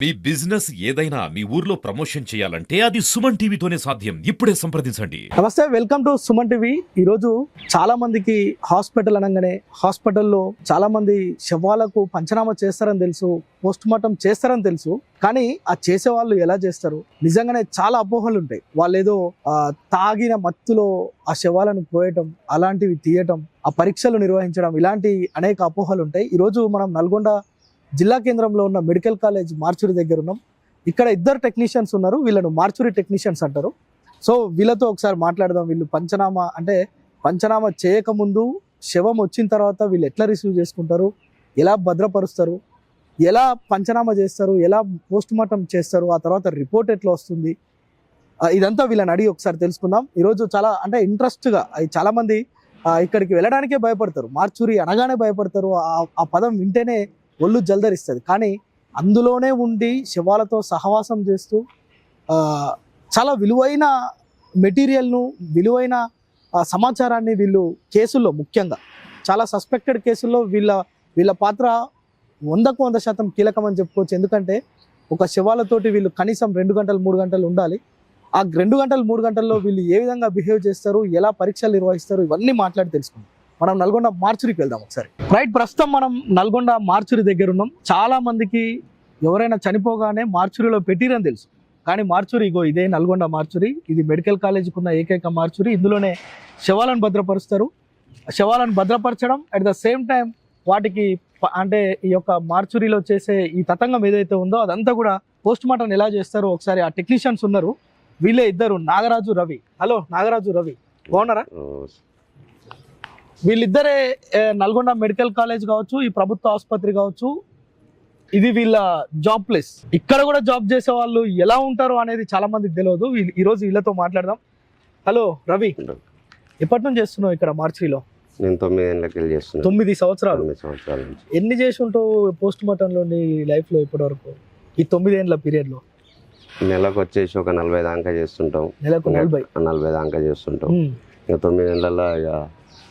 మీ business ఏదైనా మీ ఊర్లో promotion చేయాలంటే అది సుమన్ టీవీతోనే సాధ్యం. ఇప్పుడే సంప్రదించండి. నమస్తే, వెల్కమ్ టు సుమన్ టీవీ. ఈరోజు చాలా మందికి హాస్పిటల్ అనగానే హాస్పిటల్లో చాలా మంది శవాలకు పంచనామా చేస్తారని తెలుసు, పోస్ట్ మార్టం చేస్తారని తెలుసు. కానీ ఆ చేసే వాళ్ళు ఎలా చేస్తారు? నిజంగానే చాలా అపోహలు ఉంటాయి. వాళ్ళు ఏదో తాగిన మత్తులో ఆ శవాలను పోయటం, అలాంటివి తీయటం, ఆ పరీక్షలు నిర్వహించడం, ఇలాంటి అనేక అపోహలు ఉంటాయి. ఈరోజు మనం నల్గొండ జిల్లా కేంద్రంలో ఉన్న మెడికల్ కాలేజ్ మార్చురి దగ్గర ఉన్నాం. ఇక్కడ ఇద్దరు టెక్నీషియన్స్ ఉన్నారు, వీళ్ళను మార్చురి టెక్నీషియన్స్ అంటారు. సో వీళ్ళతో ఒకసారి మాట్లాడదాం. వీళ్ళు పంచనామా చేయకముందు శవం వచ్చిన తర్వాత వీళ్ళు ఎట్లా రిసీవ్ చేసుకుంటారు, ఎలా భద్రపరుస్తారు, ఎలా పంచనామా చేస్తారు, ఎలా పోస్ట్ మార్టం చేస్తారు, ఆ తర్వాత రిపోర్ట్ ఎట్లా వస్తుంది, ఇదంతా వీళ్ళని అడిగి ఒకసారి తెలుసుకుందాం. ఈరోజు చాలా ఇంట్రెస్ట్గా చాలామంది ఇక్కడికి వెళ్ళడానికే భయపడతారు, మార్చురి అనగానే భయపడతారు. ఆ పదం వింటేనే ఒళ్ళు జల్దరిస్తుంది. కానీ అందులోనే ఉండి శవాలతో సహవాసం చేస్తూ చాలా విలువైన మెటీరియల్ను, విలువైన సమాచారాన్ని వీళ్ళు కేసుల్లో, ముఖ్యంగా చాలా సస్పెక్టెడ్ కేసుల్లో వీళ్ళ పాత్ర 100% కీలకమని చెప్పుకోవచ్చు. ఎందుకంటే ఒక శవాలతోటి వీళ్ళు కనీసం 2 గంటలు 3 గంటలు ఉండాలి. ఆ 2 గంటలు 3 గంటల్లో వీళ్ళు ఏ విధంగా బిహేవ్ చేస్తారు, ఎలా పరీక్షలు నిర్వహిస్తారు, ఇవన్నీ మాట్లాడి తెలుసుకుందాం. మనం నల్గొండ మార్చురికి వెళ్దాం ఒకసారి. రైట్, ప్రస్తుతం మనం నల్గొండ మార్చురి దగ్గర ఉన్నాం. చాలా మందికి ఎవరైనా చనిపోగానే మార్చురిలో పెట్టిరని తెలుసు, కానీ మార్చురి ఇదే నల్గొండ మార్చురి. ఇది మెడికల్ కాలేజీకి ఉన్న ఏకైక మార్చురి. ఇందులోనే శవాలను భద్రపరుస్తారు. శవాలను భద్రపరచడం అట్ ద సేమ్ టైం వాటికి అంటే ఈ యొక్క మార్చురిలో చేసే ఈ తతంగం ఏదైతే ఉందో అదంతా కూడా పోస్ట్ మార్టం ఎలా చేస్తారో ఒకసారి ఆ టెక్నీషియన్స్ ఉన్నారు. వీళ్ళే ఇద్దరు, నాగరాజు, రవి. హలో నాగరాజు, రవి, బాగున్నారా? వీళ్ళిద్దరే నల్గొండ మెడికల్ కాలేజ్ కావచ్చు, ఈ ప్రభుత్వ ఆసుపత్రి కావచ్చు, ఇది వీళ్ళ జాబ్ ప్లేస్. ఇక్కడ కూడా జాబ్ చేసే వాళ్ళు ఎలా ఉంటారో అనేది చాలా మందికి తెలియదు. ఈరోజు వీళ్ళతో మాట్లాడదాం. హలో రవి, ఎప్పటి నుంచి చేస్తున్నావు ఇక్కడ మార్చిలో? నేను 9 ఏళ్ళకి వెళ్ళి చేస్తున్నాను. 9 సంవత్సరాలు. 9 సంవత్సరాల నుంచి. ఎన్ని చేసి ఉంటావు పోస్ట్ మార్టంలో నీ లైఫ్లో ఇప్పటి వరకు, ఈ 9 ఏళ్ళ పీరియడ్లో? నెలకు వచ్చేసి ఒక 40 దాకా చేస్తుంటాం. నెలకు 40 దాకా చేస్తుంటాం. ఇంకా 9 ఏళ్ళల్లో ఇక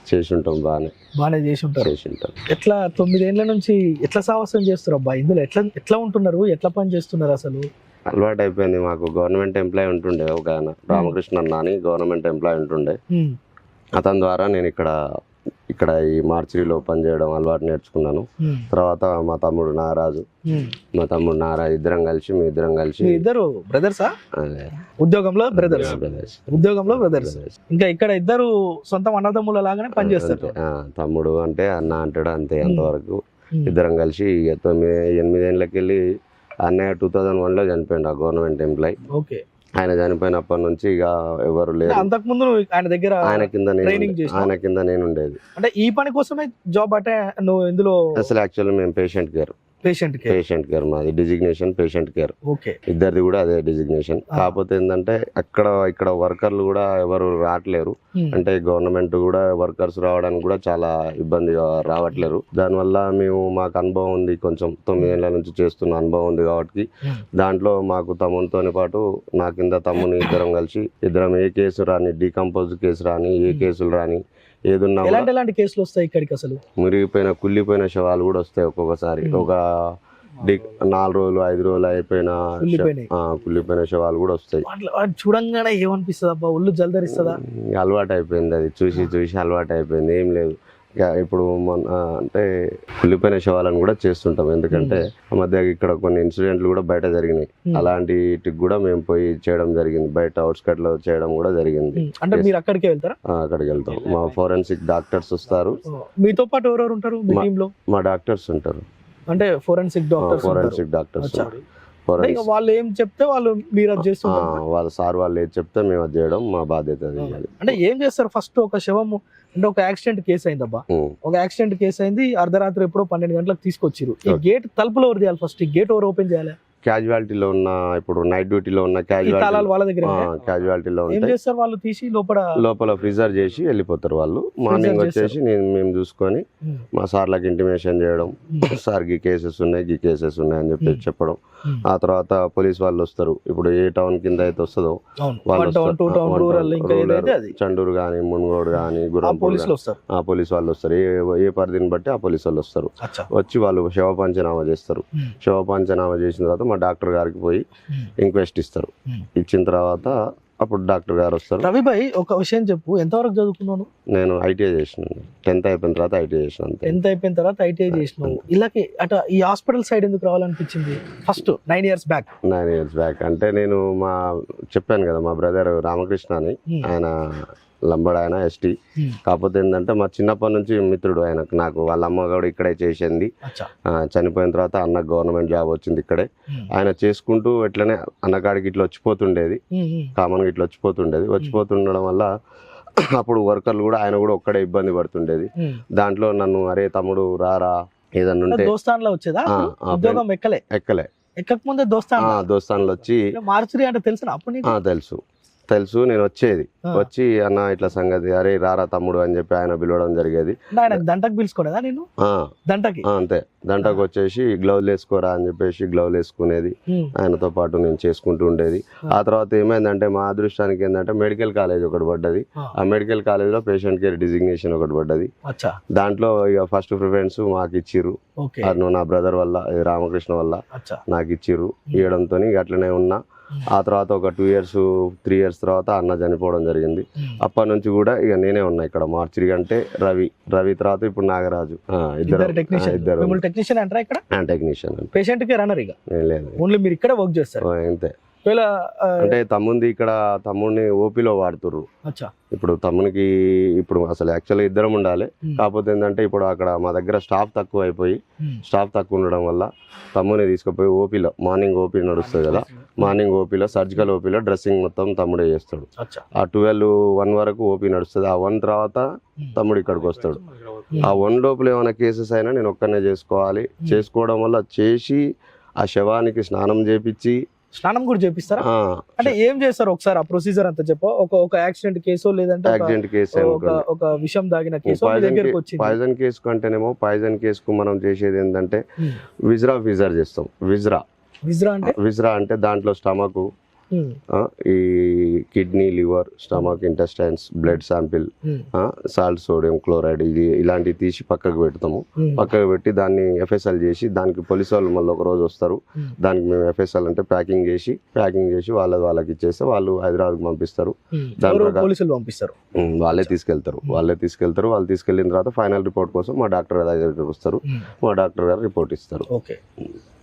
చేసి ఉంటాం. బాగానే చేసి ఉంటాం. ఎట్లా 9 ఏళ్ళ నుంచి ఎట్లా సాహసం చేస్తారు అబ్బా? ఇందులో ఎట్లా ఉంటున్నారు, ఎట్లా పని చేస్తున్నారు? అసలు అలవాటు అయిపోయింది మాకు. గవర్నమెంట్ ఎంప్లాయ్ ఉంటుండే ఒక ఆయన, రామకృష్ణ అన్న అని గవర్నమెంట్ ఎంప్లాయ్ ఉంటుండే. అతని ద్వారా నేను ఇక్కడ ఈ మార్చిలో పనిచేయడం అలవాటు నేర్చుకున్నాను. తర్వాత మా తమ్ముడు నాగరాజు ఇద్దరం కలిసి ఇద్దరు బ్రదర్సా? ఉద్యోగంలో బ్రదర్స్. ఇంకా ఇక్కడ ఇద్దరు సొంత అన్నదమ్ముల లాగానే పనిచేస్తారు. తమ్ముడు అంటే అన్న అంటాడు అంతే. అంతవరకు ఇద్దరం కలిసి 8 ఏళ్ళకి వెళ్ళి అన్నయ్య 2001లో చనిపోయిండు, ఆ గవర్నమెంట్ ఎంప్లాయ్. ఓకే. ఆయన చనిపోయినప్పటి నుంచి ఇక ఎవరు లేరు. అంతకుముందు ఆయన కింద నేను ఉండేది. అంటే ఈ పని కోసమే జాబ్ అంటే నువ్వు ఇందులో? అసలు యాక్చువల్లీ మేము పేషెంట్ కేర్ మాది డిజిగ్నేషన్, పేషెంట్ కేర్. ఓకే. ఇద్దరిది కూడా అదే డిజిగ్నేషన్. కాకపోతే ఏంటంటే ఇక్కడ వర్కర్లు కూడా ఎవరు రావట్లేరు. అంటే గవర్నమెంట్ కూడా వర్కర్స్ రావడానికి కూడా చాలా ఇబ్బందిగా రావట్లేరు. దానివల్ల మాకు అనుభవం ఉంది, కొంచెం 9 ఏళ్ళ నుంచి చేస్తున్న అనుభవం ఉంది కాబట్టి దాంట్లో మాకు తమ్మునితోని పాటు నా కింద తమ్ముని ఇద్దరం ఏ కేసు రాని, డీకంపోజ్ కేసు రాని, ఏ కేసులు రాని, ఏదున్నా ఎలాంటి కేసులు వస్తాయి ఇక్కడికి? అసలు కుళ్ళిపోయిన శవాలు కూడా వస్తాయి. ఒక్కొక్కసారి ఒక 4 రోజులు 5 రోజులు అయిపోయిన కుళ్ళిపోయిన శవాలు కూడా వస్తాయి. చూడంగానే ఏమనిపిస్తుంది అబ్బా? ఒళ్ళు జల్దరిస్తుందా? అలవాటు అయిపోయింది, అది చూసి అలవాటు అయిపోయింది. ఏం లేదు, ఇప్పుడు అంటే కుళ్ళిపోయిన శవాలను కూడా చేస్తుంటాం. ఎందుకంటే ఆ మధ్య ఇక్కడ కొన్ని ఇన్సిడెంట్లు కూడా బయట జరిగినాయి. అలాంటికి కూడా మేము పోయి చేయడం జరిగింది. బయట అవుట్స్కట్ లో చేయడం కూడా జరిగింది. అంటే మీరు అక్కడికి వెళ్తారా? అక్కడికి వెళ్తాం. మా ఫోరెన్సిక్ డాక్టర్స్ వస్తారు. మీతో పాటు ఎవరెవరు ఉంటారు మీ టీంలో? మా డాక్టర్స్ ఉంటారు. అంటే ఫోరెన్సిక్ డాక్టర్స్ వాళ్ళు ఏం చెప్తే వాళ్ళు మీరు అది చేస్తుంటారు. వాళ్ళ సార్ వాళ్ళు ఏది చెప్తే మేము అది చేయడం మా బాధ్యత. అంటే ఏం చేస్తారు? ఫస్ట్ ఒక శవము అంటే ఒక యాక్సిడెంట్ కేసు అయింది అబ్బా, ఒక యాక్సిడెంట్ కేసు అయింది, అర్ధరాత్రి ఎప్పుడో 12 గంటలకు తీసుకొచ్చారు. ఈ గేట్ తలుపులు ఎవరు తీయాలి? ఫస్ట్ ఈ గేట్ ఎవరు ఓపెన్ చేయాలి? క్యాజువాలిటీలో ఉన్న, ఇప్పుడు నైట్ డ్యూటీలో ఉన్న వాళ్ళ దగ్గర క్యాజువాలిటీలో ఏం చేస్తారు? వాళ్ళు తీసి లోపల ఫ్రీజర్ చేసి వెళ్ళిపోతారు. వాళ్ళు మార్నింగ్ వచ్చేసి మేము చూసుకొని మా సార్లకు ఇంటిమేషన్ చేయడం, సార్ గీ కేసెస్ ఉన్నాయి అని చెప్పి చెప్పడం. ఆ తర్వాత పోలీస్ వాళ్ళు వస్తారు. ఇప్పుడు ఏ టౌన్ కింద అయితే వస్తుందో వాళ్ళు వస్తారు. చండూరు కానీ, మున్గోడు కానీ, పోలీస్ వాళ్ళు వస్తారు. ఏ పరిధిని బట్టి ఆ పోలీస్ వాళ్ళు వస్తారు. వచ్చి వాళ్ళు శవ పంచనామా చేస్తారు. శవ పంచనామా చేసిన తర్వాత మా డాక్టర్ గారికి పోయి ఇంక్వెస్ట్ ఇస్తారు. ఇచ్చిన తర్వాత అప్పుడు డాక్టర్ గారు వస్తారు. రవి భాయ్, ఒక విషయం చెప్పు, ఎంతవరకు చదువుకున్నాను? నేను ఐటీఐ చేసినాను. 10th అయిపోయిన తర్వాత ఐటీఐ చేసినాను. 10th అయిపోయిన తర్వాత ఐటీఐ చేసినావు. ఇలాగే అటు ఈ హాస్పిటల్ సైడ్ ఎందుకు రావాలనిపించింది first 9 years back? 9 years back అంటే నేను చెప్పాను కదా, మా బ్రదర్ రామకృష్ణ అని, ఆయన లంబడ్, ఆయన ఎస్టీ. కాకపోతే ఏంటంటే మా చిన్నప్పటి నుంచి మిత్రుడు ఆయనకు. నాకు వాళ్ళ అమ్మ కూడా ఇక్కడే చేసింది. చనిపోయిన తర్వాత అన్న గవర్నమెంట్ జాబ్ వచ్చింది ఇక్కడే. ఆయన చేసుకుంటూ ఎట్లనే అన్నకాడికి ఇట్లా వచ్చిపోతుండేది, కామన్గా ఇట్లా వచ్చిపోతుండడం వల్ల అప్పుడు వర్కర్లు కూడా ఆయన కూడా ఒక్కడే ఇబ్బంది పడుతుండేది. దాంట్లో నన్ను, అరే తమ్ముడు రారా ఏదన్నా ఉంటే, దోస్తాన్లో వచ్చేదా ఉద్యోగం? ఎక్కకముందే దోస్తాన్లో వచ్చి మార్చురీ అంటే తెలుసు. తెలుసు నేను వచ్చి అన్న ఇట్లా సంగతి, అరే రారా తమ్ముడు అని చెప్పి ఆయన పిలవడం జరిగేది. దంటకు పిలుచుకోలేదా నేను? దంటకి అంతే, దంటకు వచ్చేసి గ్లౌజ్ వేసుకోరా అని చెప్పేసి గ్లౌజ్ వేసుకునేది. ఆయనతో పాటు నేను చేసుకుంటూ ఉండేది. ఆ తర్వాత ఏమైందంటే మా అదృష్టానికి ఏంటంటే మెడికల్ కాలేజ్ ఒకటి పడ్డది. ఆ మెడికల్ కాలేజ్ లో పేషెంట్ కేర్ డిజిగ్నేషన్ ఒకటి పడ్డది. దాంట్లో ఇక ఫస్ట్ ప్రిఫరెన్స్ మాకు ఇచ్చిర్రు. నా బ్రదర్ వల్ల, రామకృష్ణ వల్ల నాకు ఇచ్చిర్రు. ఇవ్వడంతో అట్లనే ఉన్నా. ఆ తర్వాత ఒక 2 years 3 years తర్వాత అన్న చనిపోవడం జరిగింది. అప్పటి నుంచి కూడా ఇక నేనే ఉన్నా ఇక్కడ. మార్చిరి అంటే రవి తర్వాత ఇప్పుడు నాగరాజు. ఇద్దరు టెక్నీషియన్ అంటారా ఇక్కడ? టెక్నీషియన్. పేషెంట్ కేర్ అనరు ఇక? లేదు, ఓన్లీ మీరు ఇక్కడ వర్క్ చేస్తారు అంతే. అంటే తమ్ముడిని ఓపీలో వాడుతుర్రు. ఇప్పుడు తమ్మునికి ఇప్పుడు అసలు యాక్చువల్గా ఇద్దరం ఉండాలి. కాకపోతే ఏంటంటే ఇప్పుడు అక్కడ మా దగ్గర స్టాఫ్ తక్కువ ఉండడం వల్ల తమ్ముని తీసుకుపోయి ఓపీలో, మార్నింగ్ ఓపీ నడుస్తుంది కదా, మార్నింగ్ ఓపీలో, సర్జికల్ ఓపీలో డ్రెస్సింగ్ మొత్తం తమ్ముడే చేస్తాడు. ఆ 12-1 వరకు ఓపీ నడుస్తుంది. ఆ 1 తర్వాత తమ్ముడు ఇక్కడికి వస్తాడు. ఆ 1 లోపల ఏమైనా కేసెస్ అయినా నేను ఒక్కనే చేసుకోవాలి. చేసుకోవడం వల్ల చేసి ఆ శవానికి స్నానం కూడా చేపిస్తారా? అంటే ఏం చేస్తారు ఒకసారి ఆ ప్రొసీజర్ అంతా చెప్పు. ఒక యాక్సిడెంట్ కేసు, లేదంటే ఒక విషం దాగిన కేసు దగ్గరికి వచ్చింది. పాయిజన్ కేసు కంటేనేమో, పాయిజన్ కేసుకు మనం చేసేది ఏంటంటే విజ్రా చేస్తాం. విజ్రా అంటే దాంట్లో స్టమక్, ఈ kidney, liver, stomach, intestines, blood sample, salt, sodium chloride, ఇలాంటివి తీసి పక్కకు పెడతాము. పక్కకు పెట్టి దాన్ని FSL చేసి, దానికి పోలీసు వాళ్ళు మళ్ళీ ఒక రోజు వస్తారు. దానికి మేము FSL అంటే ప్యాకింగ్ చేసి వాళ్ళకి ఇచ్చేస్తే వాళ్ళు హైదరాబాద్ పంపిస్తారు. వాళ్ళే తీసుకెళ్తారు. వాళ్ళు తీసుకెళ్లిన తర్వాత ఫైనల్ రిపోర్ట్ కోసం మా డాక్టర్ దగ్గరికి వస్తారు. మా డాక్టర్ గారు రిపోర్ట్ ఇస్తారు.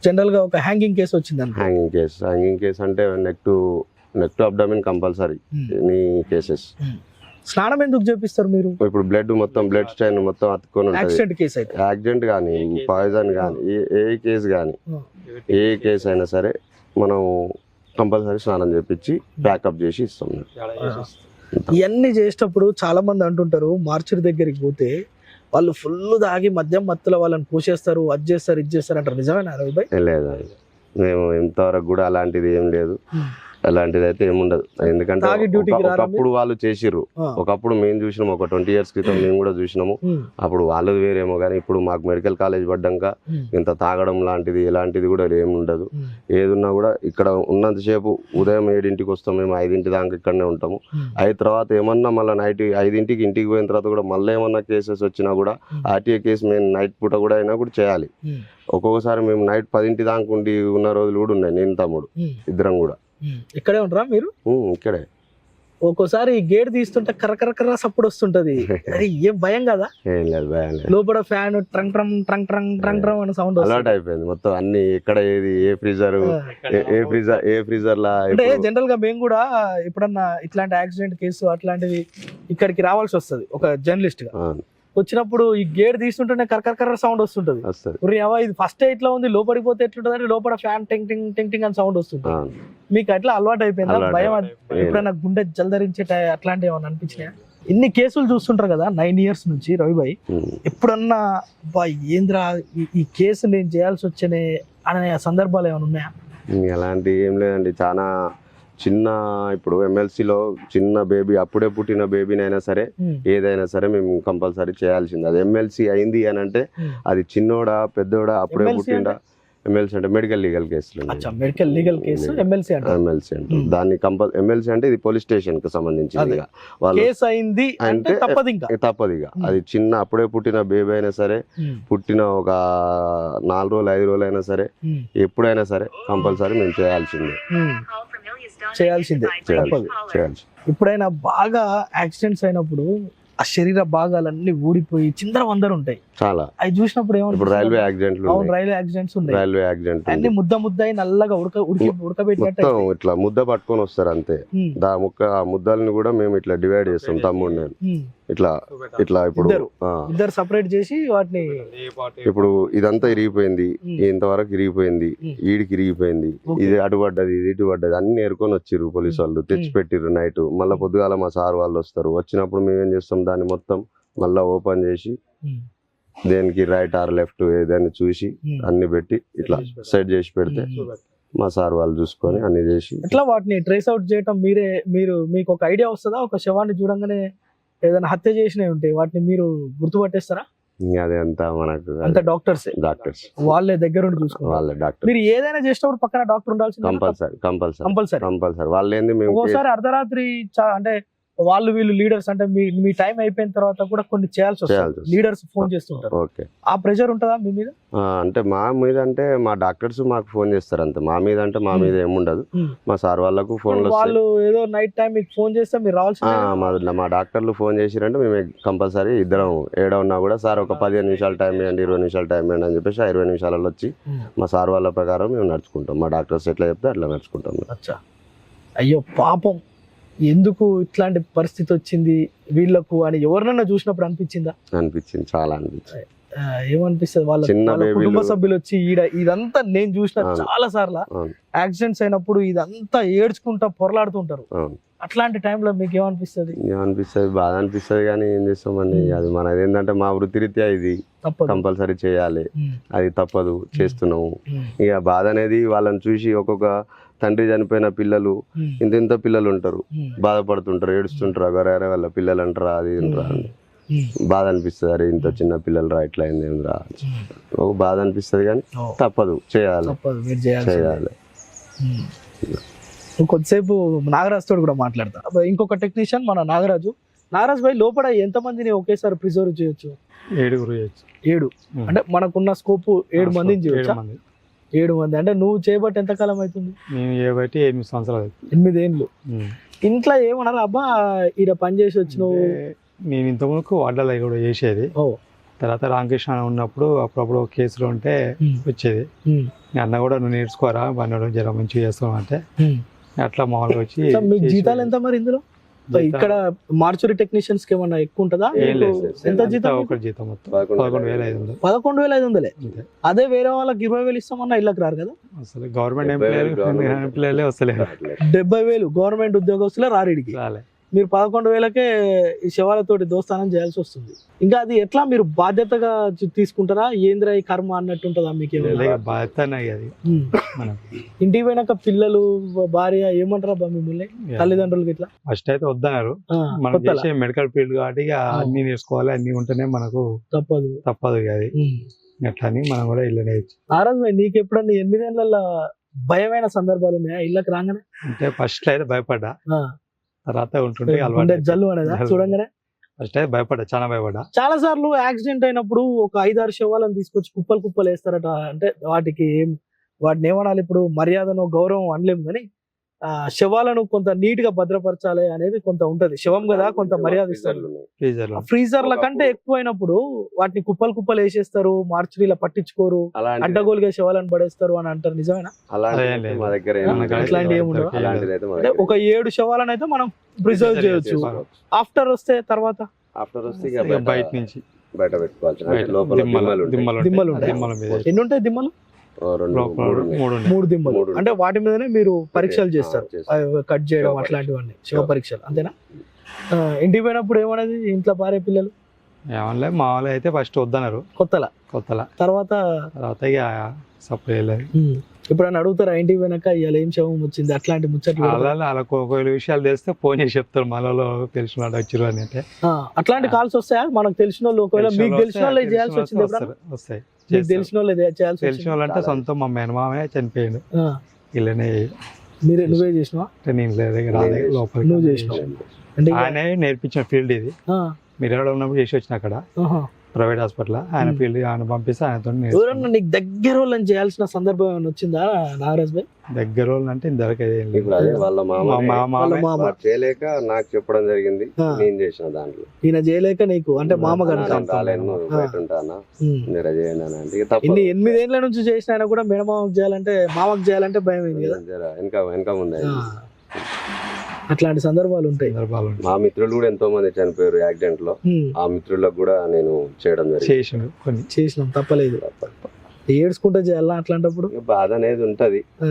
జనరల్ గా ఒక హ్యాంగింగ్ కేసు వచ్చింది. హ్యాంగింగ్ కేసు అంటే neck to abdomen compulsory any cases. స్నానం ఎందుకు చేపిస్తారు మీరు? ఇప్పుడు బ్లడ్ స్టైన్ మొత్తం అతుక్కొని ఉంటుంది. యాక్సిడెంట్ కానీ, పాయిజన్ కానీ, ఏ కేసు అయినా సరే మనం కంపల్సరీ స్నానం చేపించి ప్యాకప్ చేసి ఇస్తాం. ఇవన్నీ చేసేటప్పుడు చాలా మంది అంటుంటారు, మార్చురి దగ్గరికి పోతే వాళ్ళు ఫుల్ తాగి మత్తులో వాళ్ళని పూసేస్తారు, అది చేస్తారు, ఇది చేస్తారు అంటారు. నిజమేనా రవి భాయ్? లేదు, మేము ఇంతవరకు కూడా అలాంటిది ఏం లేదు. అలాంటిది అయితే ఏముండదు. ఎందుకంటే ఒకప్పుడు వాళ్ళు చేసిర్రు. ఒకప్పుడు మేము చూసినాము, ఒక 20 years క్రితం మేము కూడా చూసినాము. అప్పుడు వాళ్ళది వేరేమో, కానీ ఇప్పుడు మాకు మెడికల్ కాలేజ్ పడ్డాక ఇంత తాగడం లాంటిది ఎలాంటిది కూడా ఏముండదు. ఏదున్నా కూడా ఇక్కడ ఉన్నంతసేపు ఉదయం 7 వస్తాం, మేము 5 దాకా ఇక్కడనే ఉంటాము. 5 తర్వాత ఏమన్నా మళ్ళీ నైట్ 5 ఇంటికి పోయిన తర్వాత కూడా మళ్ళీ ఏమన్నా కేసెస్ వచ్చినా కూడా RTA కేసు మేము నైట్ పూట కూడా అయినా కూడా చేయాలి. ఒక్కొక్కసారి మేము నైట్ 10 దాకా ఉండి ఉన్న రోజులు కూడా ఉన్నాయి. నేను తమ్ముడు ఇద్దరం కూడా ఇక్కడే ఉంటారా మీరు? ఇక్కడే. ఒక్కోసారి గేట్ తీస్తుంటే కర్ర సప్పుడు వస్తుంటది. ఏం భయం కదా? ఏం లేదు, భయం లేదు. లోపల ఫ్యాన్ ట్రంగ్ ట్రంగ్ ట్రంగ్ ట్రంగ్ ట్రంగ్ ట్రంగ్ అని సౌండ్ అలవాటు అయిపోయింది మొత్తం. అన్ని ఎక్కడ ఏది ఏ ఫ్రీజర్ లా. అంటే జనరల్ గా మేము కూడా ఎప్పుడన్నా ఇట్లాంటి యాక్సిడెంట్ కేసు అట్లాంటివి ఇక్కడికి రావాల్సి వస్తుంది ఒక జర్నలిస్ట్ గా. వచ్చినప్పుడు ఈ గేట్ తీస్తుంటేనే కర్ర సౌండ్ వస్తుంటది. ఇది ఫస్ట్ ఇట్లా ఉంది, లోపడిపోతే ఎట్లుంటది అంటే లోపల ఫ్యాన్ టింగ్ టింగ్ టింగ్ టింగ్ అని సౌండ్ వస్తుంటది. మీకు అట్లా అలవాటు అయిపోయిందా? భయం ఎప్పుడైనా గుండె జలధరించే అట్లాంటివి ఏమైనా అనిపించినాయా? ఇన్ని కేసులు చూస్తుంటారు కదా 9 years నుంచి రవి భాయ్, ఎప్పుడన్నా ఏంద్రా ఈ కేసు నేను చేయాల్సి వచ్చనే అనే సందర్భాలు ఏమైనా ఉన్నాయా? అలాంటి ఏం లేదండి. చాలా చిన్న, ఇప్పుడు MLCలో చిన్న బేబీ, అప్పుడే పుట్టిన బేబీనైనా సరే ఏదైనా సరే మేము కంపల్సరీ చేయాల్సింది. అది MLC అయింది అని అంటే అది చిన్నోడా పెద్దోడా, అప్పుడే పుట్టిండా, ఎమ్మెల్సీ అంటే మెడికల్ లీగల్ కేసులు అచ్చా మెడికల్ లీగల్ కేసు ఎమ్మెల్సీ అంటే ఎమ్మెల్సీ అంటే దాన్ని ఎమ్మెల్సీ అంటే ఇది పోలీస్ స్టేషన్ కి సంబంధించింది అదే. ఇక. వాళ్ళు కేసు అయింది అంటే అంటే తప్పదు ఇంకా తప్పదు ఇక. అది చిన్న అప్పుడే పుట్టిన బేబీ అయినా సరే, పుట్టిన ఒక 4 రోజులు 5 రోజులు అయినా సరే, ఎప్పుడైనా సరే కంపల్సరీ మేము చేయాల్సిందే. చేయాల్సిందే తప్పదు. చేయాల్సి ఎప్పుడైనా బాగా యాక్సిడెంట్స్ అయినప్పుడు ఆ శరీర భాగాలన్నీ ఊడిపోయి చిందరవందరు ఉంటాయి. చాలా. అవి చూసినప్పుడు ఇప్పుడు రైల్వే యాక్సిడెంట్లు అవును రైల్వే యాక్సిడెంట్స్ ఉన్నాయి. రైల్వే యాక్సిడెంట్ అన్ని ముద్ద అయి నల్లగా ఉడకబెట్టినట్టు మొత్తం ఇట్లా ముద్ద పట్టుకొని వస్తారు అంతే. ఆ ముద్దల్ని కూడా మేము ఇట్లా డివైడ్ చేస్తాం, తమ్ముడు నేను ఇట్లా ఇట్లా. ఇప్పుడు ఇద్దరు సపరేట్ చేసి వాటిని ఇప్పుడు ఇదంతా ఇరిగిపోయింది, ఇంతవరకు ఇరిగిపోయింది, ఈడికి ఇరిగిపోయింది, ఇది అటు పడ్డది, ఇది ఇటు పడ్డది, అన్ని ఏరుకొని వచ్చిర్రు పోలీసు వాళ్ళు, తెచ్చి పెట్టిర్రు నైట్. మళ్ళీ పొద్దుగాల మా సార్ వాళ్ళు వస్తారు. వచ్చినప్పుడు మేము ఏం చేస్తాం, దాన్ని మొత్తం మళ్ళా ఓపెన్ చేసి దేనికి రైట్ ఆర్ లెఫ్ట్ ఏదైనా చూసి అన్ని పెట్టి ఇట్లా సెట్ చేసి పెడితే మా సార్ వాళ్ళు చూసుకొని అన్ని చేసి ఎట్లా వాటిని ట్రేస్ అవుట్ చేయటం మీకు ఒక ఐడియా వస్తుందా? ఒక శవాన్ని చూడంగానే ఏదైనా హత్య చేసినవి ఉంటాయి, వాటిని మీరు గుర్తుపట్టేస్తారా? అదే అంతా మనకు అంత డాక్టర్స్ వాళ్ళే దగ్గర ఉండి చూసుకోవాలి. వాళ్ళే డాక్టర్. మీరు ఏదైనా చేసినప్పుడు పక్కన డాక్టర్ ఉండాల్సింది కంపల్సరీ. వాళ్ళు ఏంది మేము ఒక్కోసారి అర్ధరాత్రి అంటే వాళ్ళు వీళ్ళు లీడర్స్ అంటే మీ టైం అయిపోయిన తర్వాత కూడా కొన్ని చేయాల్సి వస్తుంది. లీడర్స్ ఫోన్ చేస్తుంటారు. ఆ ప్రెషర్ ఉంటుందా మీ మీద? అంటే మా మీద అంటే మా డాక్టర్స్ మాకు ఫోన్ చేస్తారు అంతే. మా మీద అంటే మా మీద ఏముండదు. మా సార్ వాళ్ళకు ఫోన్ వాళ్ళు ఏదో నైట్ టైం మీకు ఫోన్ చేస్తే మీరు రావాల్సింది. మా డాక్టర్లు ఫోన్ చేసిరంటే మేము కంపల్సరీ ఇద్దరం ఏడ ఉన్నా కూడా సార్ ఒక 15 నిమిషాలు టైం ఇవ్వండి, 20 నిమిషాలు టైం ఇవ్వండి అని చెప్పేసి 20 నిమిషాలలో వచ్చి మా సార్ వాళ్ళ ప్రకారం మేము నడుచుకుంటాం. మా డాక్టర్స్ ఎట్లా చెప్తే అట్లా నడుచుకుంటాం. అచ్చా. అయ్యో పాపం, ఎందుకు ఇట్లాంటి పరిస్థితి వచ్చింది వీళ్ళకు అని ఎవరినన్నా చూసినప్పుడు అనిపించిందా? అనిపించింది, చాలా అనిపించింది. ఏమనిపిస్తుంది? వాళ్ళ కుటుంబ సభ్యులు వచ్చి ఇదంతా నేను చూసిన చాలా సార్లు యాక్సిడెంట్స్ అయినప్పుడు ఇదంతా ఏడ్చుకుంటా పొరలాడుతుంటారు. అట్లాంటి టైంలో మీకు ఏమనిపిస్తుంది? బాధ అనిపిస్తుంది, కానీ ఏం చేస్తామండి, అది మనది ఏంటంటే మా వృత్తిరీత్యా ఇది కంపల్సరీ చేయాలి, అది తప్పదు, చేస్తున్నాము. ఇక బాధ అనేది వాళ్ళని చూసి ఒక్కొక్క తండ్రి చనిపోయిన పిల్లలు ఇంత పిల్లలు ఉంటారు, బాధపడుతుంటారు, ఏడుస్తుంటారు, అగరే వాళ్ళ పిల్లలు అంటారా, అది అంటారా, బాధ అనిపిస్తుంది. అరే ఇంత చిన్న పిల్లలు రా, ఇట్లా అయింది రా, ఒక బాధ అనిపిస్తుంది, కానీ తప్పదు, చేయాలి. కొద్దిసేపు నాగరాజ్ తోడు కూడా మాట్లాడతా. ఇంకొక టెక్నీషియన్ మన నాగరాజు భాయ్, లోపల ఎంతమందిని ఒకేసారి ప్రిజర్వ్ చేయొచ్చు? 7 చేయొచ్చు. 7 అంటే మనకున్న స్కోప్ 7 మందిని చేయొచ్చు. 7 మంది అంటే నువ్వు చేయబట్టి ఎంత కాలం అవుతుంది? నేను చేయబట్టి 8 సంవత్సరాలు. 8 ఏళ్ళు. ఇంట్లో ఏమన్నారు? అబ్బా ఈడ పని చేసి వచ్చినావు. నేను ఇంతకుముందుకు వడ్డల కూడా చేసేది. తర్వాత రామకృష్ణ ఉన్నప్పుడు అప్పుడప్పుడు కేసులు ఉంటే వచ్చేది. అన్న కూడా నువ్వు నేర్చుకోరా, బండి జర మంచిగా చేస్తావు అంటే అట్లా మామూలుగా వచ్చి. మీకు జీతాలు ఎంత మరి ఇందులో? ఇక్కడ మార్చురీ టెక్నీషియన్స్ కి ఏమన్నా ఎక్కువ ఉంటుందా? ఎంత జీతం? ఒక జీతం మొత్తం 11,500. 11,500. అదే వేరే వాళ్ళకి 20,000 ఇస్తామన్నా ఇళ్ళకి రారు కదా. అసలు గవర్నమెంట్ ఎంప్లాయీలే వస్తలేదు. 70,000 గవర్నమెంట్ ఉద్యోగస్తులే రారీడికి. మీరు 11,000కే ఈ శవాలతోటి దోస్తానం చేయాల్సి వస్తుంది. ఇంకా అది ఎట్లా మీరు బాధ్యతగా తీసుకుంటారా? ఏంద్రా ఈ కర్మ అన్నట్టు ఉంటుందా మీకు? ఇంటికి పోయినాక పిల్లలు భార్య ఏమంటారా మిమ్మల్ని, తల్లిదండ్రులకి? ఇట్లా ఫస్ట్ అయితే వద్దన్నారు. మనం చేసే మెడికల్ ఫీల్డ్ కాబట్టి అన్ని నేర్చుకోవాలి, అన్ని ఉంటేనే మనకు తప్పదు అది. అట్లా అని మనం కూడా ఇల్లు నేర్చు. నారాజ్ భాయ్, నీకు ఎప్పుడన్నా 8 ఏళ్ళ భయమైన సందర్భాలు ఉన్నాయా ఇళ్ళకి రాగానే? అంటే ఫస్ట్ అయితే భయపడ్డా, తర్వాత ఉంటుంటే జల్లు అనేదా చూడంగానే? ఫస్ట్ అయితే భయపడ్డా, చాలా భయపడ్డా. చాలా సార్లు యాక్సిడెంట్ అయినప్పుడు ఒక 5-6 శవాలను తీసుకొచ్చి కుప్పలు వేస్తారట. అంటే వాటిని ఏమనాలి, ఇప్పుడు మర్యాదను గౌరవం అనలేము, కానీ శవాలను కొంత నీట్ గా భద్రపరచాలి అనేది కొంత ఉంటది. శవం కదా, కొంత మర్యాద ఇస్తారు. ఫ్రీజర్ల కంటే ఎక్కువైనప్పుడు వాటిని కుప్పలు వేసేస్తారు, మార్చురీలా పట్టించుకోరు, అడ్డగోలుగా శవాలను పడేస్తారు అని అంటారు. నిజమేనా? అట్లాంటి ఏముండదు. అంటే ఒక 7 శవాలను అయితే మనం ప్రిజర్వ్ చేయొచ్చు. ఆఫ్టర్ వస్తే తర్వాత బయట నుంచి బయట పెట్టుకోవాలి. దిమ్మలు ఉంటాయి. ఎన్ని ఉంటాయి దిమ్మలు? 3 దిమ్మలు. అంటే వాటి మీదనే మీరు పరీక్షలు చేస్తారు, కట్ చేయడం అట్లాంటివన్నీ, శివ పరీక్షలు, అంతేనా? ఇంటికి పోయినప్పుడు ఏమనేది ఇంట్లో భార్య పిల్లలు? ఏమన్నా మా వాళ్ళు అయితే ఫస్ట్ వద్దన్నారు, కొత్తల. తర్వాత ఇక సప్లై ఇప్పుడు అని అడుగుతారా ఇంటికి పోయినాక ఇవాళ ఏం శవం వచ్చింది అట్లాంటి ముచ్చట్లు అలా అలా కొన్ని విషయాలు తెలిస్తే ఫోన్ చేసి చెప్తారు మనలో తెలిసిన వాళ్ళు వచ్చారు అని అంటే అట్లాంటి కాల్స్ వస్తాయా మనకు తెలిసిన వాళ్ళు ఒకవేళ మీకు తెలిసిన వాళ్ళే చేయాల్సి వచ్చింది ఎప్పుడన్నా? వస్తాయి మీకు తెలిసిన వాళ్ళే చేయాల్సి తెలిసిన వాళ్ళు అంటే సొంతం మా మేనమామే చనిపోయాడు ఆ, ఇలానే నువ్వే చేసినావా? నేను రాలే లోపలికి నువ్వు చేసినావు అంటే ఇక- ఆయన నేర్పించిన ఫీల్డ్ ఇది ఆ, మీరు ఎక్కడ ఉన్నప్పుడు చేసి వచ్చిన అక్కడ ఆహా. ప్రైవేట్ హాస్పిటల్ ఆయన ఫీల్డ్ ఆయన పంపిస్తే ఆయనతో ఎవరన్నా నీకు దగ్గర వాళ్ళని చేయాల్సిన సందర్భం ఏమైనా వచ్చిందా నాగరాజ్ భాయ్? దగ్గర వాళ్ళు అంటే ఇంతవరకు ఏం లేదు. ఇప్పుడు అదే వాళ్ళ మా మామ వాళ్ళ మామ వాడు చేయలేక నాకు చెప్పడం జరిగింది, ఆ. నేను చేసిన దాంట్లో. ఈయన చేయలేక నీకు అంటే మామ కనుక నేను రాలేను, నువ్వు బయట ఉంటానా, మీరు చేయండి అని అంటే ఇక ఇన్ని తప్పదు. 8 ఏళ్ల నుంచి చేసిన ఆయన కూడా మేనమామకు చేయాలంటే మామకు చేయాలంటే భయం అయింది కదా. జర వెనక ముందే ఆ. అట్లాంటి సందర్భాలు ఉంటాయి. సందర్భాలు ఉంటాయి. మా మిత్రులు కూడా ఎంతో మంది చనిపోయారు యాక్సిడెంట్ లో. ఉమ్, ఆ మిత్రులకు కూడా నేను చేయడం జరిగింది. చేసిండు కొన్ని చేసినాం తప్పలేదు. ఏడ్చుకుంటా చేయాలా అట్లాంటప్పుడు? ఇక బాధ అనేది ఉంటది, ఆ,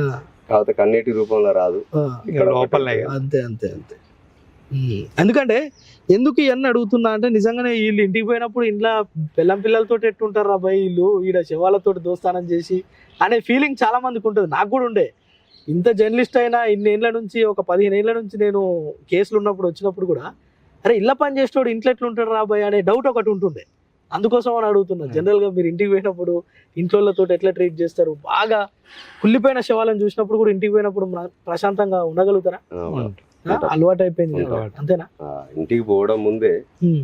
కాకపోతే కన్నీటి రూపంలో రాదు. ఆ, ఇక లోపలనే ఇక. అంతే అంతే అంతే. ఎందుకంటే ఎందుకు ఇవన్నీ అడుగుతున్నా అంటే నిజంగానే వీళ్ళు ఇంటికి పోయినప్పుడు ఇంట్లో పిల్లలతో ఎట్టుంటారు రా బాయ్ వీళ్ళు ఈడ శవాలతో దోస్తానం చేసి అనే ఫీలింగ్ చాలా మందికి ఉంటుంది. నాకు కూడా ఉండే. ఇంత జర్నలిస్ట్ అయినా ఇన్ని ఏళ్ళ నుంచి ఒక 15 ఏళ్ళ నుంచి నేను కేసులు ఉన్నప్పుడు వచ్చినప్పుడు కూడా అరే ఇళ్ళ పని చేసేటోడు ఇంట్లో ఎట్లుంటాడు రా బాయ్ అనే డౌట్ ఒకటి ఉంటుండే. అందుకోసం అని అడుగుతున్నా. జనరల్గా మీరు ఇంటికి పోయినప్పుడు ఇంట్లోతో ఎట్లా ట్రీట్ చేస్తారు? బాగా కుళ్ళిపోయిన శవాలను చూసినప్పుడు కూడా ఇంటికి పోయినప్పుడు ప్రశాంతంగా ఉండగలుగుతారా? అలవాటు అయిపోయింది కదా. అంతేనా? ఇంటికి పోవడం ముందే ఉమ్.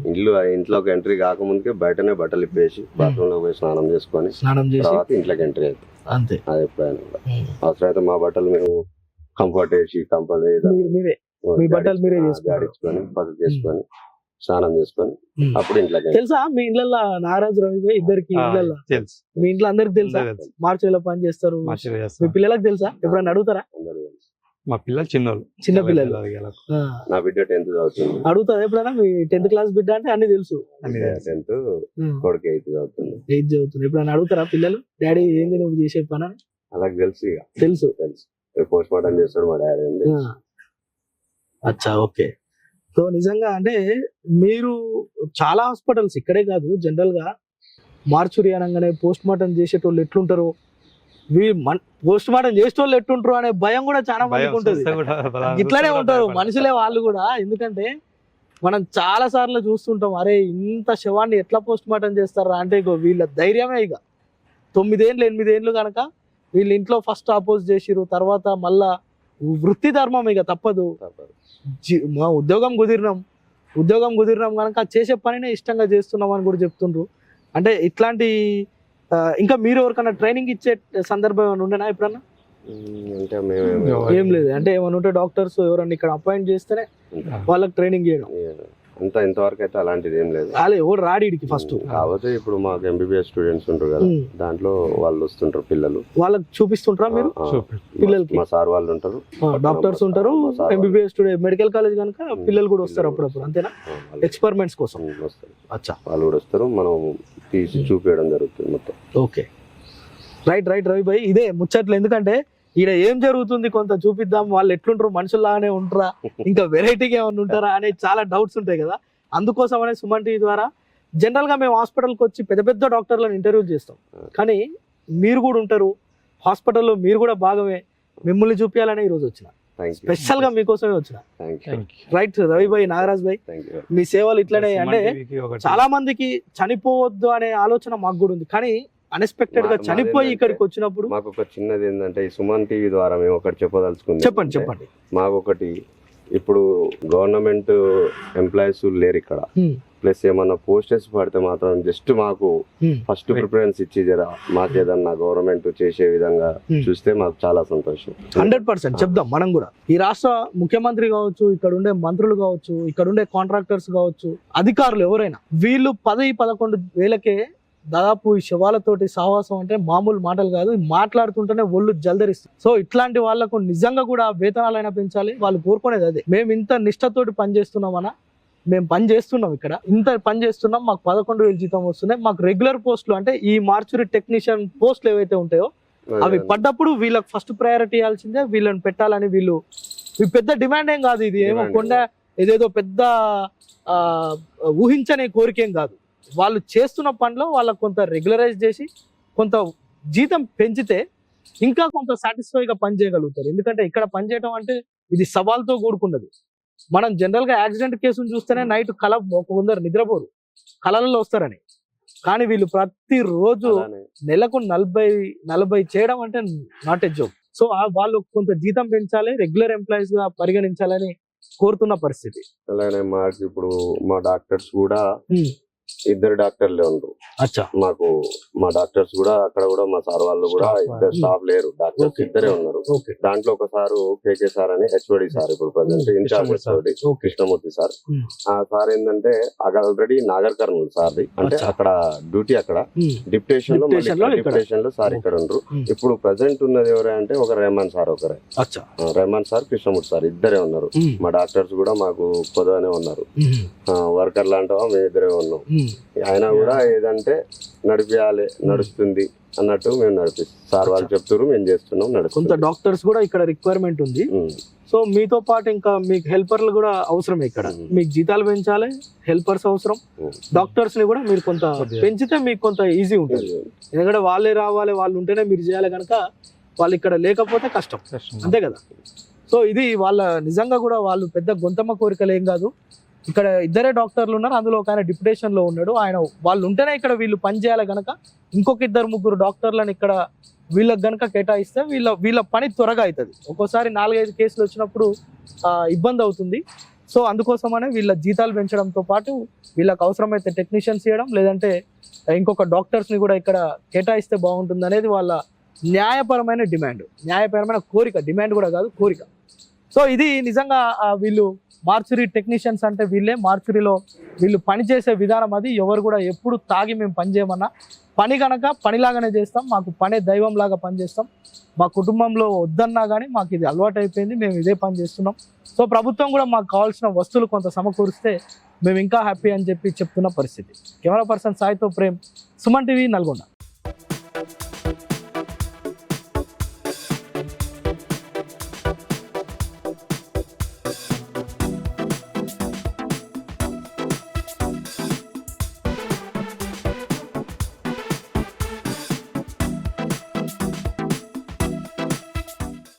ఇంట్లోకి ఎంట్రీ కాకముందుకే బయటనే బట్టలు ఇప్పేసి బాత్రూమ్ లో పోయి స్నానం చేసుకొని స్నానం చేసి తర్వాత ఇంట్లోకి ఎంట్రీ అవుతాం. అంతే. అది ఎప్పుడైనా కూడా అవసరమైతే మా బట్టలు మేము కంఫర్ట్ వేసి మీరే మీ బట్టలు మీరే చేసుకుంటారు. జాడించుకొని పసుపు చేసుకొని స్నానం చేసుకొని ఉమ్. అప్పుడు ఇంట్లోకి తెలుసా మీ ఇళ్ళల్లో నాగరాజు రవి ఇద్దరికి ఇళ్ళల్లో తెలుసు మీ ఇంట్లో అందరికి తెలుసా? తెలుసు. మార్చిలో పని చేస్తారు. మంచిగా మీ చేస్తాం. పిల్లలకు తెలుసా? ఎప్పుడన్నా అడుగుతారా? అందరూ తెలుసు. మా పిల్లలు చిన్నోళ్ళు చిన్న పిల్లలు ఆ, నా బిడ్డ 10th చదువుతుంది, అడుగుతారా ఎప్పుడైనా? మీ 10th క్లాస్ బిడ్డ అంటే అన్ని తెలుసు. అన్ని తెలుసు. 10th కొడుకు 8th చదువుతుంది. 8th చదువుతుంది. ఎప్పుడన్నా అడుగుతారా పిల్లలు డాడీ ఏంది నువ్వు చేసే పని అని? అలాగే తెలుసు, ఇక తెలుసు. తెలుసు. పోస్ట్ మార్టం చేస్తాడు మా డాడీ అని ఆ. తెలుసు. అచ్చా, ఓకే. సో నిజంగా అంటే మీరు చాలా హాస్పిటల్స్ ఇక్కడే కాదు జనరల్ గా మార్చురి అనగానే పోస్ట్ మార్టం చేసేటోళ్ళు ఎట్లుంటారు, పోస్ట్ మార్టం చేసేటోళ్ళు ఎట్లుంటారు అనే భయం కూడా చాలా భయం మందికి ఉంటుంది. చూస్తే కూడా బలా- ఇట్లానే చూస్తే ఉంటారు కూడా మనుషులే వాళ్ళు కూడా. ఎందుకంటే మనం చాలా సార్లు చూస్తుంటాం, అరే ఇంత శవాన్ని ఎట్లా పోస్ట్ మార్టం చేస్తారా అంటే ఇగో వీళ్ళ ధైర్యమే. ఇక 9 ఏళ్ళు 8 ఏళ్ళు కనుక వీళ్ళ ఇంట్లో ఫస్ట్ అపోజ్ చేసిరు, తర్వాత మళ్ళా వృత్తి ధర్మం ఇక తప్పదు. తప్పదు. మా ఉద్యోగం కుదిరినాం కనుక చేసే పనినే ఇష్టంగా చేస్తున్నాం అని కూడా చెప్తుండ్రు. అంటే ఇట్లాంటి ఇంకా మీరు ఎవరికైనా ట్రైనింగ్ ఇచ్చే సందర్భం ఏమైనా ఉండేనా ఎప్పుడన్నా? అంటే మేము ఏం లేదు. అంటే ఏమైనా ఉంటే డాక్టర్స్ ఎవరన్నా ఇక్కడ అపాయింట్ చేస్తేనే వాళ్ళకి ట్రైనింగ్ చేయడం. ఇంతవరకు అయితే అలాంటిది ఏం లేదు. అలా ఎవరు రాడికి ఫస్ట్ కాకపోతే ఇప్పుడు మాకు MBBS స్టూడెంట్స్ ఉంటారు కదా, దాంట్లో వాళ్ళు వస్తుంటారు పిల్లలు, వాళ్ళకి చూపిస్తుంటారా మీరు? చూపి- పిల్లలకి మా సార్ వాళ్ళు ఉంటారు, డాక్టర్స్ ఉంటారు, మా సార్ వాళ్ళు. MBBS స్టూడెంట్ మెడికల్ కాలేజ్ కనుక పిల్లలు కూడా వస్తారు అప్పుడప్పుడు. అంతేనా? వాళ్ళు ఎక్స్పెరిమెంట్స్ కోసం. వస్తారు, అచ్చా, వాళ్ళు కూడా వస్తారు, మనం తీసి చూపించడం జరుగుతుంది మొత్తం. ఓకే. రైట్ రవి భాయ్, ఇదే ముచ్చట్లు. ఎందుకంటే ఈడ ఏం జరుగుతుంది కొంత చూపిద్దాం, వాళ్ళు ఎట్లుంటారు, మనుషుల్లాగానే ఉంటారా, ఇంకా వెరైటీగా ఏమైనా ఉంటారా అనే చాలా డౌట్స్ ఉంటాయి కదా. అందుకోసం అనే సుమన్ టీవీ ద్వారా జనరల్ గా మేము హాస్పిటల్కి వచ్చి పెద్ద పెద్ద డాక్టర్లను ఇంటర్వ్యూ చేస్తాం. కానీ మీరు కూడా ఉంటారు హాస్పిటల్లో, మీరు కూడా భాగమే. మిమ్మల్ని చూపించాలని ఈరోజు వచ్చిన, థ్యాంక్ యూ, స్పెషల్ గా మీకోసమే వచ్చిన. Thank you, Thank you. Right Ravi bhai, Nagaraj bhai, thank you. మీ సేవలు ఇట్లనే. అంటే సుమన్ టీవీకి ఒకటి చాలా మందికి చనిపోవద్దు అనే ఆలోచన మాకు కూడా ఉంది, కానీ అన్ఎక్స్పెక్టెడ్ గా మాది చనిపోయి ఏంటంటే ఇక్కడికి వచ్చినప్పుడు. మాకు ఒక చిన్నది ఏంటంటే ఈ సుమన్ టీవీ ద్వారా మేము ఒకటి చెప్పదలుచుకుంది. చెప్పండి. మాకు ఒకటి, ఇప్పుడు గవర్నమెంట్ ఎంప్లాయీస్ లేరు ఇక్కడ, ప్లస్ ఏమన్నా పోస్టర్స్ పడితే మాత్రం జస్ట్ మాకు ఫస్ట్ ప్రిఫరెన్స్ ఇచ్చి జర మాకేదన్నా గవర్నమెంట్ చేసే విధంగా చూస్తే మాకు చాలా సంతోషం. 100% చెప్దాం మనం కూడా. ఈ రాష్ట్ర ముఖ్యమంత్రి కావచ్చు, ఇక్కడ ఉండే మంత్రులు కావచ్చు, ఇక్కడ ఉండే కాంట్రాక్టర్స్ కావచ్చు, అధికారులు ఎవరైనా, వీళ్ళు 10-11 వేలకే దాదాపు ఈ శవాలతోటి సహవాసం అంటే మామూలు మాటలు కాదు. మాట్లాడుతుంటేనే ఒళ్ళు జల్దరిస్తుంది. సో ఇట్లాంటి వాళ్ళకు నిజంగా కూడా వేతనాలైనా పెంచాలి. వాళ్ళు కోరుకునేది అదే. మేము ఇంత నిష్ఠతోటి పని చేస్తున్నామన్నా, మేము పని చేస్తున్నాం, ఇక్కడ ఇంత పని చేస్తున్నాం, మాకు 11,000 జీతం వస్తున్నాయి. మాకు రెగ్యులర్ పోస్టులు అంటే ఈ మార్చురీ టెక్నీషియన్ పోస్టులు ఏవైతే ఉంటాయో అవి పడ్డప్పుడు వీళ్ళకి ఫస్ట్ ప్రయారిటీ ఇవ్వాల్సిందే, వీళ్ళని పెట్టాలని. వీళ్ళు పెద్ద డిమాండ్ ఏం కాదు, ఇది ఏమో కొండ ఏదేదో పెద్ద ఊహించని కోరికేం కాదు. వాళ్ళు చేస్తున్న పనిలో వాళ్ళకు కొంత రెగ్యులరైజ్ చేసి కొంత జీతం పెంచితే ఇంకా కొంత సాటిస్ఫైగా పని చేయగలుగుతారు. ఎందుకంటే ఇక్కడ పని చేయడం అంటే ఇది సవాల్తో కూడుకున్నది. మనం జనరల్ గా యాక్సిడెంట్ కేసును చూస్తేనే నైట్ కొందరు నిద్రపోరు, కళలలో వస్తారని. కానీ వీళ్ళు ప్రతిరోజు అలానే నెలకు 40 చేయడం అంటే నాట్ ఎ జోక్. సో వాళ్ళు కొంత జీతం పెంచాలి, రెగ్యులర్ ఎంప్లాయీస్ గా పరిగణించాలని కోరుతున్న పరిస్థితి. అలానే మాకు ఇప్పుడు మా డాక్టర్స్ కూడా ఇద్దరు డాక్టర్లే ఉండరు. అచ్చా. మాకు మా డాక్టర్స్ కూడా అక్కడ కూడా మా సార్ వాళ్ళు కూడా Staff ఇద్దరు స్టాఫ్ లేరు, డాక్టర్స్ Okay. ఇద్దరే ఉన్నారు. ఓకే దాంట్లో ఒక సారు కేకే సార్ అని హెచ్ఓడి సార్, ఇప్పుడు present in-charge HOD okay. Krishnamurthy sir. Hmm. ఆ సార్ ఏంటంటే ఆల్రెడీ నాగర్ కర్నూలు సార్ది, అంటే అచ్చా. అక్కడ డ్యూటీ అక్కడ డిప్యుటేషన్ లో Deputation లో ఇక్కడ. డిప్యుటేషన్ లో సార్ ఇక్కడ ఉండరు. Hmm. ఇప్పుడు ప్రజెంట్ ఉన్నది ఎవరే అంటే ఒక రెహమాన్ సార్ ఒకరే. అచ్చా. రెహమాన్ సార్, కృష్ణమూర్తి సార్ ఇద్దరే ఉన్నారు. మా డాక్టర్స్ కూడా మాకు పొదవనే ఉన్నారు. వర్కర్ లాంటివా మేము ఇద్దరే ఉన్నాం. ఆయన కూడా ఏదంటే నడిపియాలి, నడుస్తుంది అన్నట్టు మేము నడిపిస్తాం. సార్ వాళ్ళు చెప్తారు, మేము చేస్తున్నాం, కొంత నడుస్తుంది. డాక్టర్స్ కూడా ఇక్కడ రిక్వైర్మెంట్ ఉంది. సో మీతో పాటు ఇంకా మీకు హెల్పర్లు కూడా అవసరం. ఇక్కడ మీకు జీతాలు పెంచాలి, హెల్పర్స్ అవసరం. డాక్టర్స్ ని కూడా మీరు కొంత పెంచితే మీకు కొంత ఈజీ ఉంటుంది. ఎందుకంటే వాళ్ళే రావాలి, వాళ్ళు ఉంటేనే మీరు చేయాలి కనుక వాళ్ళు ఇక్కడ లేకపోతే కష్టం, అంతే కదా. సో ఇది వాళ్ళ నిజంగా కూడా వాళ్ళు పెద్ద గొంతమ్మ కోరికలు ఏం కాదు. ఇక్కడ ఇద్దరే డాక్టర్లు ఉన్నారు, అందులో ఒక ఆయన డిప్యుటేషన్ లో ఉన్నాడు. ఆయన వాళ్ళు ఉంటేనే ఇక్కడ వీళ్ళు పని చేయాలి కనుక ఇంకొక 2-3 డాక్టర్లను ఇక్కడ వీళ్ళకి గనక కేటాయిస్తే వీళ్ళ పని త్వరగా అవుతుంది. ఒక్కోసారి 4-5 కేసులు వచ్చినప్పుడు ఇబ్బంది అవుతుంది. సో అందుకోసమనే వీళ్ళ జీతాలు పెంచడంతో పాటు వీళ్ళకి అవసరమైతే టెక్నీషియన్స్ ఇవ్వడం, లేదంటే ఇంకొక డాక్టర్స్ని కూడా ఇక్కడ కేటాయిస్తే బాగుంటుంది అనేది వాళ్ళ న్యాయపరమైన డిమాండ్, న్యాయపరమైన కోరిక. డిమాండ్ కూడా కాదు, కోరిక. సో ఇది నిజంగా వీళ్ళు మార్చురీ టెక్నీషియన్స్ అంటే వీళ్ళే. మార్చురీలో వీళ్ళు పనిచేసే విధానం అది. ఎవరు కూడా ఎప్పుడు తాగి మేము పని చేయమన్నా పని కనుక పనిలాగానే చేస్తాం. మాకు పనే దైవం లాగా పనిచేస్తాం. మా కుటుంబంలో వద్దన్నా కానీ మాకు ఇది అలవాటు అయిపోయింది, మేము ఇదే పని చేస్తున్నాం. సో ప్రభుత్వం కూడా మాకు కావాల్సిన వస్తువులు కొంత సమకూరిస్తే మేము ఇంకా హ్యాపీ అని చెప్పి చెప్తున్న పరిస్థితి. కెమెరా పర్సన్ సాయితో ప్రేమ్, సుమన్ టీవీ, నల్గొండ.